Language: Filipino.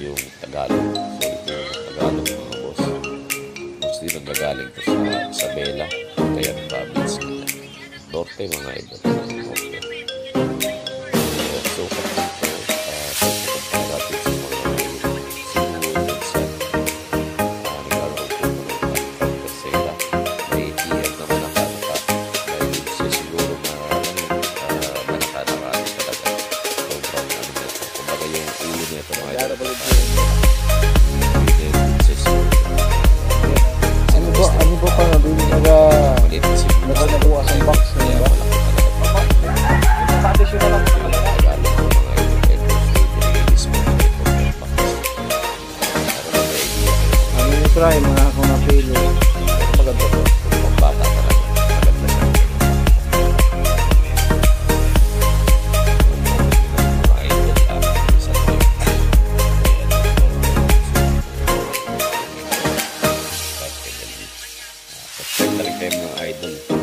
yung Tagalog. So ito yung Tagalog mga boss. Mostly nagagaling to sa Isabela, Cagayan Province. Norte mga idol. Norte. So susukat natin sa mga siguro sa naglalaro po ng Tercera. May iyan naman nakakata. Dahil siya siguro manakakarami talaga. Sobrang ano nito. Kumbaga yung ulo nito mga idol. Ano po pa nabili nagabukas ang box niya ba? Additional lang naman. Ano yung try mga kung napili? Maganda po. Kung bata talaga. Maganda siya. Mga idol isa to. Subscribe na rin kayo mga idol.